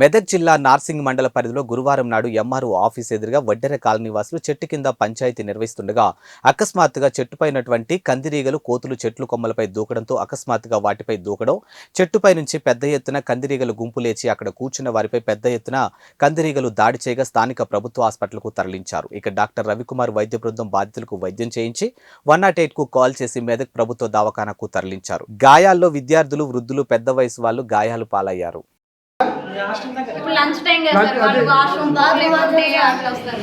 మెదక్ జిల్లా నార్సింగ్ మండల పరిధిలో గురువారం నాడు ఎంఆర్ఓ ఆఫీస్ ఎదురుగా వడ్డెర కాలనీ వాసులు చెట్టు కింద పంచాయతీ నిర్వహిస్తుండగా అకస్మాత్తుగా చెట్టుపైనటువంటి కందిరీగలు కోతులు చెట్లు కొమ్మలపై దూకడంతో అకస్మాత్తుగా వాటిపై దూకడం చెట్టుపై నుంచి పెద్ద ఎత్తున కందిరీగలు గుంపు లేచి అక్కడ కూర్చున్న వారిపై పెద్ద ఎత్తున కందిరీగలు దాడి చేయగా స్థానిక ప్రభుత్వ హాస్పిటల్కు తరలించారు. ఇక డాక్టర్ రవికుమార్ వైద్య బృందం బాధితులకు వైద్యం చేయించి 108కు కాల్ చేసి మెదక్ ప్రభుత్వ దవాఖానాకు తరలించారు. గాయాల్లో విద్యార్థులు, వృద్ధులు, పెద్ద వయసు వాళ్ళు గాయాలు పాలయ్యారు. ఇప్పుడు లంచ్ టైం కదా సార్, వాళ్ళు వాష్రూమ్ లేకపోతే అట్లా వస్తారు.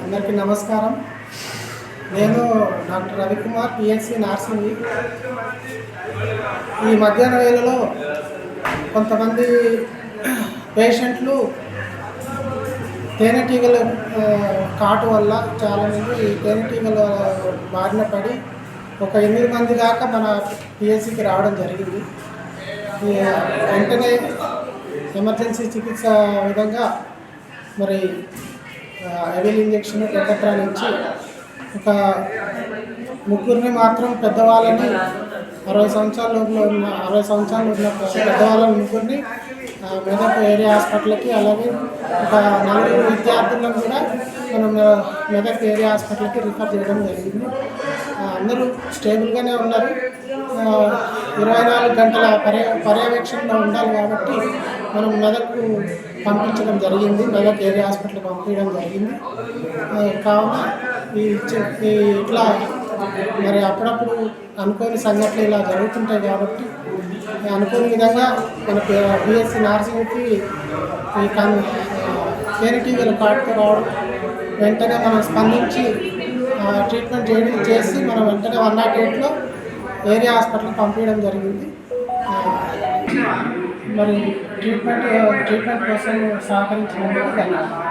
అందరికీ నమస్కారం. నేను డాక్టర్ రవికుమార్, పిహెచ్సి నార్సింగ్. ఈ మధ్యాహ్న వేళలో కొంతమంది పేషెంట్లు తేనెటీగల కాటు వల్ల చాలామంది తేనెటీగల బారిన పడి ఒక 8 మంది దాకా మన పిహెచ్సికి రావడం జరిగింది. వెంటనే ఎమర్జెన్సీ చికిత్స విధంగా మరి ఎవెల్ ఇంజెక్షన్ టెటట్రాన్ ఇచ్చి ఒక 3 మాత్రం పెద్దవాళ్ళని 60 సంవత్సరాల ఉన్న పెద్దవాళ్ళని 3 మెదక్ ఏరియా హాస్పిటల్కి, అలాగే ఒక 4 విద్యార్థులను కూడా మనం మెదక్ ఏరియా హాస్పిటల్కి రిఫర్ చేయడం జరిగింది. అందరూ స్టేబుల్గానే ఉన్నారు. 24 గంటల పర్యవేక్షణలో ఉండాలి కాబట్టి మనం మెదక్కు పంపించడం జరిగింది, మెదక్ ఏరియా హాస్పిటల్కి పంపించడం జరిగింది. కావున ఇట్లా మరి అప్పుడప్పుడు అనుకోని సంఘటనలు ఇలా జరుగుతుంటాయి కాబట్టి అనుకోని విధంగా మన పిహెచ్సి నార్సింగ్కి ఈ తేనెటీగలు కాటుకు రావడం, వెంటనే మనం స్పందించి ట్రీట్మెంట్ చేసి మనం వెంటనే 108లో ఏరియా హాస్పిటల్కి పంపించడం జరిగింది. మరి ట్రీట్మెంట్ కోసం సహకరించినందుకు ధన్యవాదాలు.